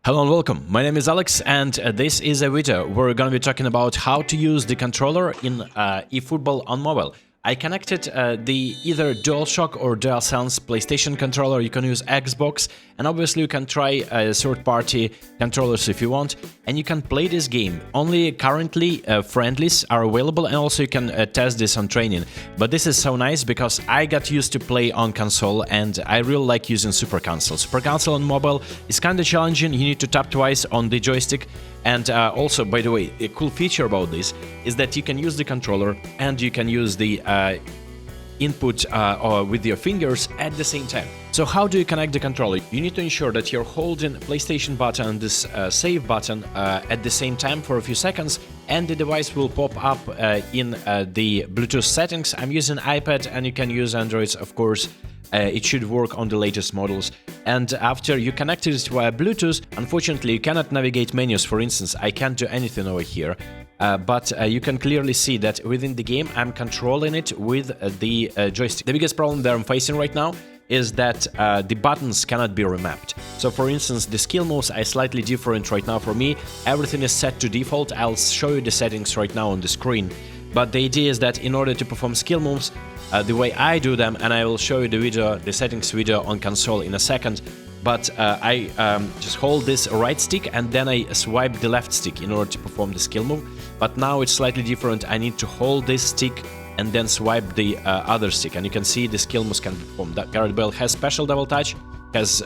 Hello and welcome, my name is Alex and this is a video where we're going to be talking about how to use the controller in eFootball on mobile. I connected the either DualShock or DualSense PlayStation controller. You can use Xbox, and obviously you can try third-party controllers if you want, and you can play this game. Only currently friendlies are available, and also you can test this on training. But this is so nice because I got used to play on console, and I really like using supercancel. Supercancel on mobile is kind of challenging. You need to tap twice on the joystick. And also, by the way, a cool feature about this is that you can use the controller and you can use the input with your fingers at the same time. So how do you connect the controller? You need to ensure that you're holding PlayStation button and this save button at the same time for a few seconds, and the device will pop up in the Bluetooth settings. I'm using iPad, and you can use Androids, of course. It should work on the latest models. And after you connect it via Bluetooth, unfortunately you cannot navigate menus. For instance, I can't do anything over here, but you can clearly see that within the game I'm controlling it with the joystick. The biggest problem that I'm facing right now is that the buttons cannot be remapped. So for instance, the skill moves are slightly different right now for me. Everything is set to default. I'll show you the settings right now on the screen. But the idea is that in order to perform skill moves, the way I do them, and I will show you the settings video on console in a second, but I just hold this right stick and then I swipe the left stick in order to perform the skill move. But now it's slightly different. I need to hold this stick and then swipe the other stick, and you can see the skill moves can be performed. Gareth Bale has special double touch, has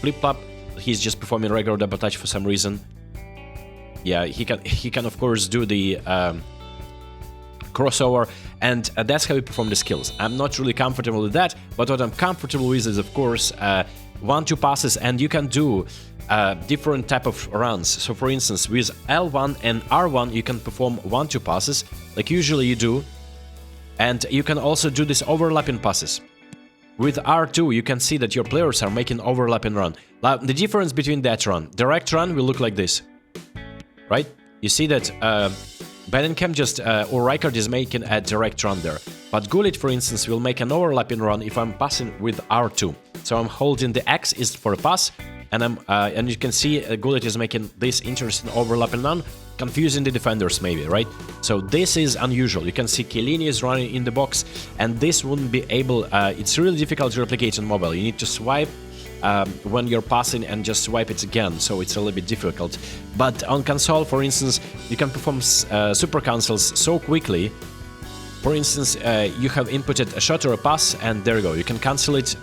flip-flop. He's just performing regular double touch for some reason. Yeah, he can of course do the crossover, and that's how we perform the skills. I'm not really comfortable with that, but what I'm comfortable with is, of course, 1-2 passes, and you can do different type of runs. So for instance, with L1 and R1 you can perform 1-2 passes like usually you do, and you can also do this overlapping passes. With R2 you can see that your players are making overlapping run. Now the difference between that run, direct run will look like this, right? You see that Bellingham or Rijkaard is making a direct run there. But Gullit, for instance, will make an overlapping run if I'm passing with R2. So I'm holding the X is for a pass, and you can see Gullit is making this interesting overlapping run, confusing the defenders maybe, right? So this is unusual. You can see Chiellini is running in the box, and this wouldn't be able, it's really difficult to replicate on mobile. You need to swipe when you're passing and just swipe it again, so it's a little bit difficult. But on console, for instance, you can perform super cancels so quickly. For instance, you have inputted a shot or a pass, and there you go. You can cancel it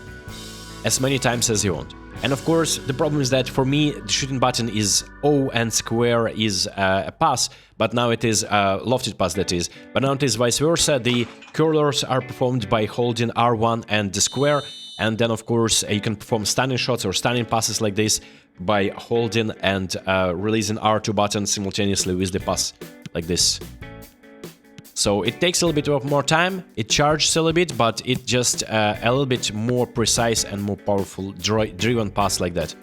as many times as you want. And of course, the problem is that for me, the shooting button is O and square is a pass, but now it is a lofted pass, that is. But now it is vice versa. The curlers are performed by holding R1 and the square. And then, of course, you can perform stunning shots or stunning passes like this by holding and releasing R2 button simultaneously with the pass, like this. So it takes a little bit of more time, it charges a little bit, but it just a little bit more precise and more powerful driven pass like that.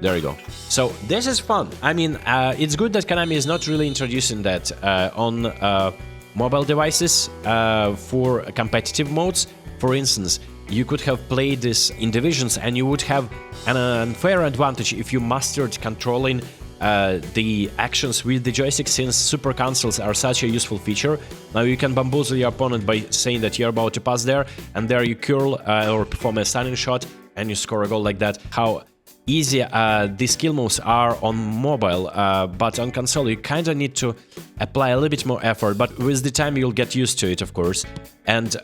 There you go. So this is fun. I mean, it's good that Konami is not really introducing that on mobile devices for competitive modes. For instance, you could have played this in divisions and you would have an unfair advantage if you mastered controlling the actions with the joystick, since super cancels are such a useful feature. Now you can bamboozle your opponent by saying that you're about to pass there, and there you curl or perform a stunning shot and you score a goal like that. How easy the skill moves are on mobile, but on console you kind of need to apply a little bit more effort, but with the time you'll get used to it, of course, and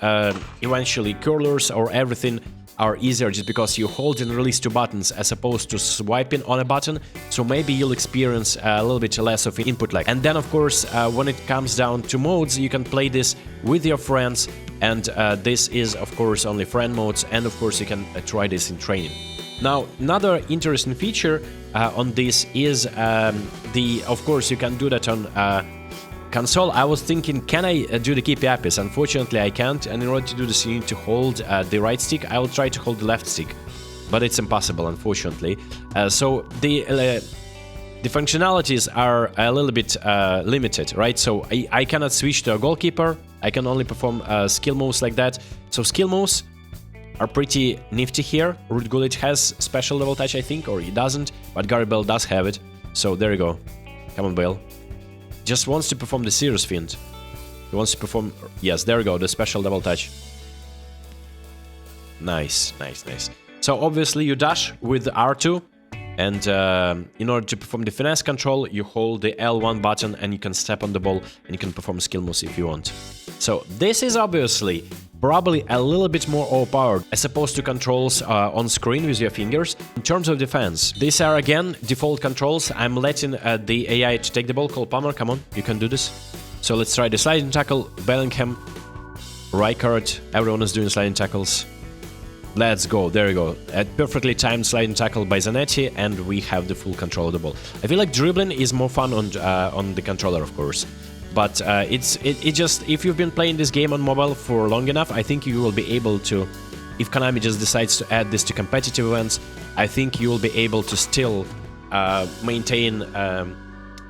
eventually curlers or everything are easier just because you hold and release 2 buttons as opposed to swiping on a button, so maybe you'll experience a little bit less of input lag. And then of course, when it comes down to modes, you can play this with your friends, and this is of course only friend modes, and of course you can try this in training. Now, another interesting feature on this is of course, you can do that on console. I was thinking, can I do the keep yappies? Unfortunately, I can't, and in order to do this, you need to hold the right stick. I will try to hold the left stick, but it's impossible, unfortunately. So the functionalities are a little bit limited, right? So I cannot switch to a goalkeeper. I can only perform skill moves like that. So skill moves, are pretty nifty here. Ruud Gullit has special level touch, I think, or he doesn't, but Gary Bale does have it. So there you go. Come on, Bale. Just wants to perform the serious feint. He wants to perform... Yes, there we go, the special double touch. Nice, nice, nice. So obviously you dash with R2, and in order to perform the finesse control, you hold the L1 button and you can step on the ball and you can perform skill moves if you want. So this is obviously probably a little bit more overpowered as opposed to controls on screen with your fingers. In terms of defense, these are again default controls. I'm letting the AI to take the ball. Cole Palmer, come on, you can do this. So let's try the sliding tackle. Bellingham, Rijkaard, everyone is doing sliding tackles. Let's go, there we go. A perfectly timed sliding tackle by Zanetti, and we have the full control of the ball. I feel like dribbling is more fun on the controller, of course. But it just, if you've been playing this game on mobile for long enough, I think you will be able to, if Konami just decides to add this to competitive events, I think you will be able to still maintain a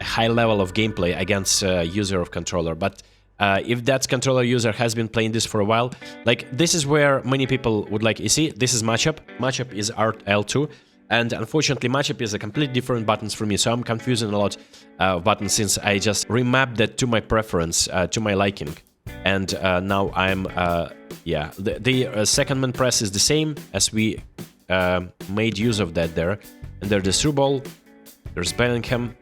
high level of gameplay against a user of controller. But if that controller user has been playing this for a while, like this is where many people would like, you see, this is matchup. Matchup is L2. And unfortunately, matchup is a completely different buttons for me, so I'm confusing a lot of buttons since I just remapped that to my preference, to my liking. And now I'm, yeah, the second man press is the same as we made use of that there. And there's the through ball, there's Bellingham.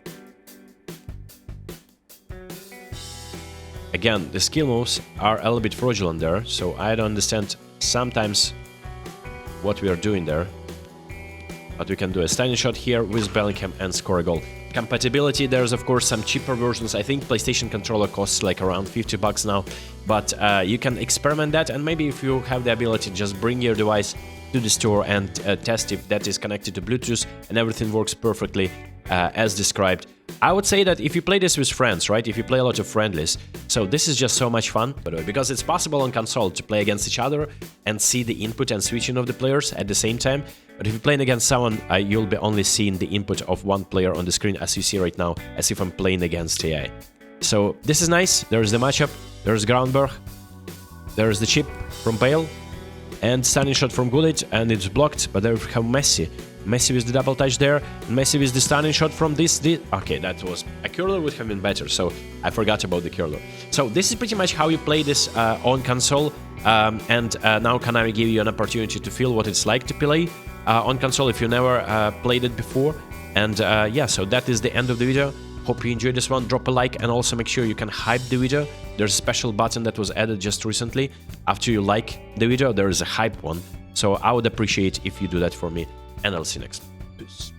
Again, the skill moves are a little bit fraudulent there, so I don't understand sometimes what we are doing there. But we can do a standing shot here with Bellingham and score a goal. Compatibility, there's of course some cheaper versions. I think PlayStation controller costs like around 50 bucks now. But you can experiment that, and maybe if you have the ability, just bring your device to the store and test if that is connected to Bluetooth and everything works perfectly as described. I would say that if you play this with friends, right, if you play a lot of friendlies, so this is just so much fun, because it's possible on console to play against each other and see the input and switching of the players at the same time. But if you're playing against someone, you'll be only seeing the input of one player on the screen, as you see right now, as if I'm playing against AI. So this is nice. There's the matchup, there's Groundberg, there's the chip from Bale, and standing shot from Gullit, and it's blocked, but there we have Messi. Messi with the double touch there, and Messi with the stunning shot from this. Okay, that was... A curler would have been better, so I forgot about the curler. So this is pretty much how you play this on console, and now Konami give you an opportunity to feel what it's like to play on console if you never played it before. And yeah, so that is the end of the video. Hope you enjoyed this one. Drop a like and also make sure you can hype the video. There's a special button that was added just recently. After you like the video, there is a hype one. So I would appreciate if you do that for me. And I'll see you next time. Peace.